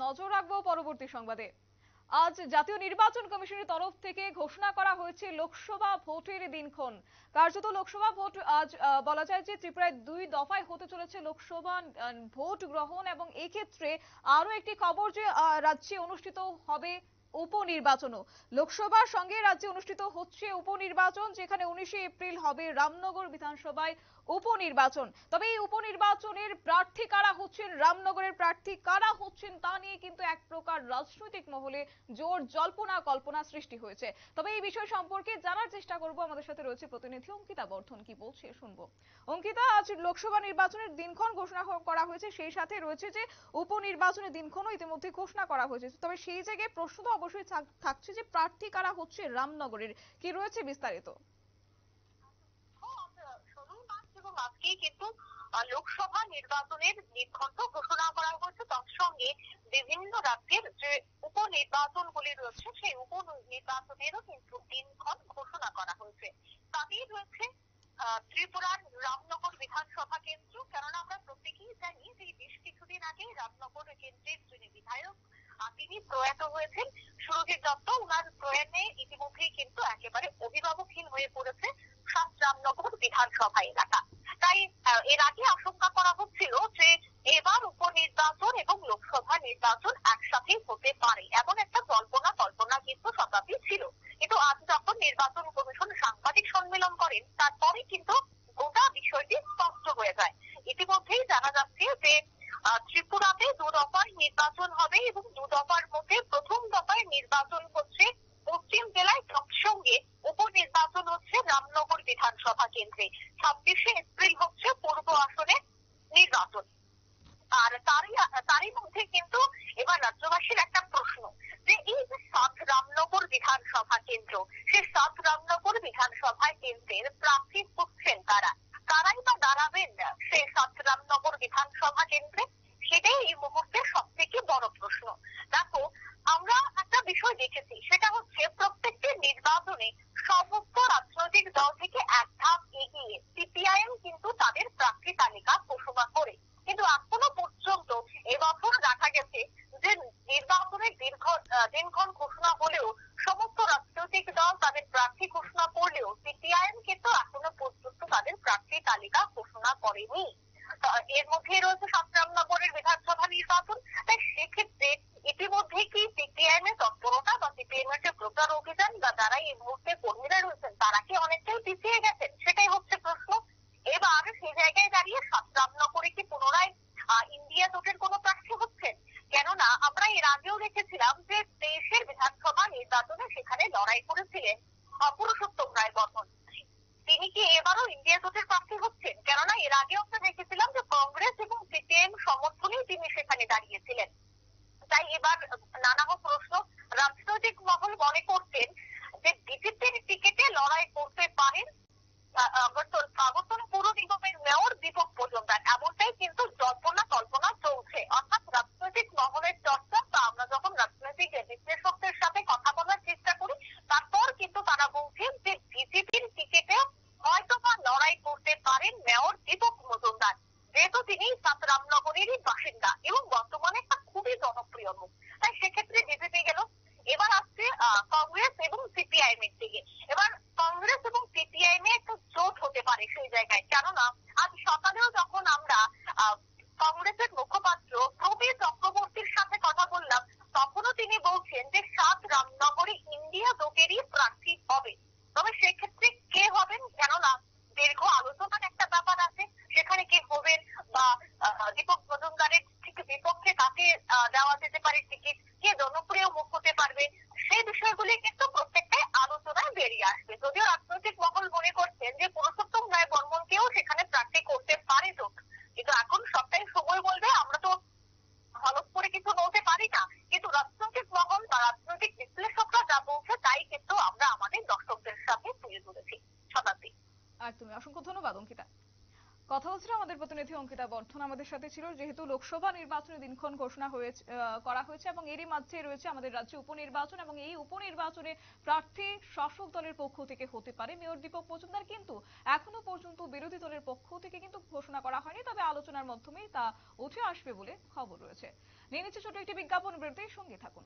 নজর রাখবো পরবর্তী সংবাদে। আজ জাতীয় নির্বাচন কমিশনের তরফ থেকে ঘোষণা করা হয়েছে লোকসভা ভোটের দিনক্ষণ। কার্যত লোকসভা ভোট আজ বলা যায় যে ত্রিপুরায় 2 দফায় হতে চলেছে লোকসভা ভোট গ্রহণ, এবং এই ক্ষেত্রে আরো একটি খবর যে রাজ্যে অনুষ্ঠিত হবে উপনির্বাচনও। লোকসভার সঙ্গে রাজ্যে অনুষ্ঠিত হচ্ছে উপনির্বাচন, যেখানে 19শে এপ্রিল হবে রামনগর বিধানসভায় উপনির্বাচন। তবে এই উপনির্বাচনের প্রার্থী কারা হচ্ছেন, রামনগরের প্রার্থী কারা হচ্ছেন, তা নিয়ে কিন্তু এক প্রকার রাজনৈতিক মহলে জোর জল্পনা কল্পনা সৃষ্টি হয়েছে। তবে এই বিষয় সম্পর্কে জানার চেষ্টা করব, আমাদের সাথে রয়েছে প্রতিনিধি অঙ্কিতা বর্ধন। কি বলছে শুনবো। অঙ্কিতা, আজ লোকসভা নির্বাচনের দিনক্ষণ ঘোষণা করা হয়েছে, সেই সাথে রয়েছে যে উপনির্বাচনের দিনক্ষণও ইতিমধ্যে ঘোষণা করা হয়েছে। তবে সেই জায়গায় প্রশ্ন তো অবশ্যই থাকছে যে প্রার্থী কারা হচ্ছে রামনগরের, কি রয়েছে বিস্তারিত। আজকেই কিন্তু লোকসভা নির্বাচনের দিনক্ষণ ঘোষণা করা হয়েছে। তৎসঙ্গে বিভিন্ন রাজ্যের যে উপনির্বাচনগুলি রয়েছে সেই উপনির্বাচনেরও কিন্তু দিনক্ষণ ঘোষণা করা হয়েছে। তাতেই রয়েছে ত্রিপুরার রামনগর বিধানসভা কেন্দ্র। কেননা আমরা প্রত্যেকেই জানি যে বেশ কিছুদিন আগে রামনগর কেন্দ্রের যিনি বিধায়ক তিনি প্রয়াত হয়েছেন, সুরজিৎ দত্ত। ওনার প্রয়াণে ইতিমধ্যেই কিন্তু একেবারে অভিভাবকহীন হয়ে পড়েছে রামনগর বিধানসভা এলাকা। তাই এর আগে আশঙ্কা করা হচ্ছিল যে এবার উপনির্বাচন এবং লোকসভা নির্বাচন একসাথে হতে পারে, এমন একটা কল্পনা কিন্তু শতাব্দী ছিল। কিন্তু আজ যখন নির্বাচন কমিশন সাংবাদিক সম্মেলন করেন, তারপরে কিন্তু গোটা বিষয়টি স্পষ্ট হয়ে যায়। ইতিমধ্যেই জানা যাচ্ছে যে ত্রিপুরাতে 2 দফার নির্বাচন হবে এবং 2 দফার মধ্যে প্রথম দফায় নির্বাচন হচ্ছে পশ্চিম জেলায়, তৎসঙ্গে উপনির্বাচন হচ্ছে রামনগর বিধানসভা কেন্দ্রে। 26শে এপ্রিল হচ্ছে পূর্ব আসনে নির্বাচন। আর তারই মধ্যে কিন্তু এবার রাজ্যবাসীর একটা প্রশ্ন যে এই যে 7 রামনগর বিধানসভা কেন্দ্র, সেই 7 রামনগর বিধানসভা কেন্দ্রের প্রার্থী হচ্ছেন কারাই বা দাঁড়াবেন সেই 7 রামনগর বিধানসভা কেন্দ্রে, সেটাই এই মুহূর্তে সব থেকে বড় প্রশ্ন। দেখো, আমরা একটা বিষয় দেখেছি, সেটা হচ্ছে প্রত্যেকটি নির্বাচনে সমস্ত রাজনৈতিক দল থেকে এক ধাপ এগিয়ে সিপিআইএম কিন্তু তাদের প্রার্থী তালিকা ঘোষণা করে। কিন্তু এখনো পর্যন্ত এবছর দেখা গেছে যে নির্বাচনের দিনক্ষণ ঘোষণা হলেও সমস্ত রাজনৈতিক দল তাদের প্রার্থী ঘোষণা করলেও সিপিআইএম কিন্তু এখনো পর্যন্ত তাদের প্রার্থী তালিকা ঘোষণা করেনি। এর মধ্যে রয়েছে 7 রামনগরের বিধানসভা নির্বাচন। তাই সেক্ষেত্রে ইতিমধ্যে কি সিপিআইএম এর তৎপরতা বা সিপিআইএম এর যে প্রচার অভিযান বা যারা এই মুহূর্তে কর্মীরা রয়েছেন তারা কি অনেকটাই পিছিয়ে গেছেন, সেটাই হচ্ছে প্রশ্ন। এবার সেই জায়গায় দাঁড়িয়ে 7 রামনগরে কি পুনরায় ইন্ডিয়া জোটের কোনো প্রার্থী হচ্ছেন? কেননা আমরা এর আগেও দেখেছিলাম যে দেশের বিধানসভা নির্বাচনে সেখানে লড়াই করেছিলেন পুরুষোত্তম রায় বর্মন। তিনি কি এবারও ইন্ডিয়া জোটের প্রার্থী হচ্ছেন? কেননা এর আগে আমরা দেখেছিলাম যে কংগ্রেস এবং সিপিআইএম সমর্থনেই তিনি সেখানে দাঁড়িয়েছিলেন। তাই এবার নানা প্রশ্ন। রাজনৈতিক মহল মনে করছেন যে বিজেপির টিকিটে লড়াই করতে পারেন আগরতলা পৌর নিগমের মেয়র দীপক মজুমদার, এমনটাই কিন্তু কল্পনা চলছে। অর্থাৎ রাজনৈতিক মহলের চর্চা, বা আমরা যখন রাজনৈতিক বিশ্লেষকদের সাথে কথা বলার চেষ্টা করি, তারপর কিন্তু তারা বলছেন যে বিজেপির টিকিটে হয়তো বা লড়াই করতে পারেন মেয়র দীপক মজুমদার, যেহেতু তিনি 7 রামনগরেরই বাসিন্দা এবং বর্তমানে একটা খুবই জনপ্রিয় মুখ। তাই সেক্ষেত্রে বিজেপি গেল। এবার আসছে কংগ্রেস এবং সিপিআইএম এর দিকে। এবার কংগ্রেস এবং সিপিআইএম এ একটা জোট হতে পারে সেই জায়গায়। কেননা আজ সকালেও যখন আমরা কংগ্রেসের মুখপাত্র প্রবীর চক্রবর্তীর সাথে কথা বললাম, তখনও তিনি বলছেন যে 7 রামনগরে ইন্ডিয়া জোটেরই প্রার্থী হবে। তবে সেক্ষেত্রে কে হবেন, কেননা দীর্ঘ আলোচনার একটা ব্যাপার আছে, সেখানে কে হবেন বা দীপক মজুমদারের ঠিক বিপক্ষে কাকে দেওয়া যেতে পারে টিকিট, কে জনপ্রিয় মুখ হতে পারবে, সেই বিষয়গুলি কিন্তু প্রত্যেকটাই আলোচনায় বেরিয়ে আসবে। যদিও রাজনৈতিক মহল মনে করছেন যে পুরুষোত্তম রায় বর্মনকেও সেখানে প্রার্থী করতে পারে জোট, কিন্তু এখন সবটাই সময় বলবে। আমরা তো হলফ করে কিছু বলতে পারি না, কিন্তু রাজনৈতিক মহল বা রাজনৈতিক বিশ্লেষকরা যা বলছে তাই কিন্তু আমরা আমাদের দর্শকদের সাথে তুলে ধরেছি। শতাব্দী। আর তুমি অসংখ্য ধন্যবাদ অঙ্কিতা। কথা হচ্ছিল আমাদের প্রতিনিধি অঙ্কিতা বর্ধন আমাদের সাথে ছিল। যেহেতু লোকসভা নির্বাচনের দিনক্ষণ ঘোষণা করা হয়েছে এবং এরই মাঝে রয়েছে আমাদের রাজ্যে উপনির্বাচন, এবং এই উপনির্বাচনে প্রার্থী শাসক দলের পক্ষ থেকে হতে পারে মেয়র দীপক মজুমদার, কিন্তু এখনো পর্যন্ত বিরোধী দলের পক্ষ থেকে কিন্তু ঘোষণা করা হয়নি। তবে আলোচনার মাধ্যমেই তা উঠে আসবে বলে খবর রয়েছে। নিয়ে নিচ্ছে ছোট একটি বিজ্ঞাপন বিরতির সঙ্গে থাকুন।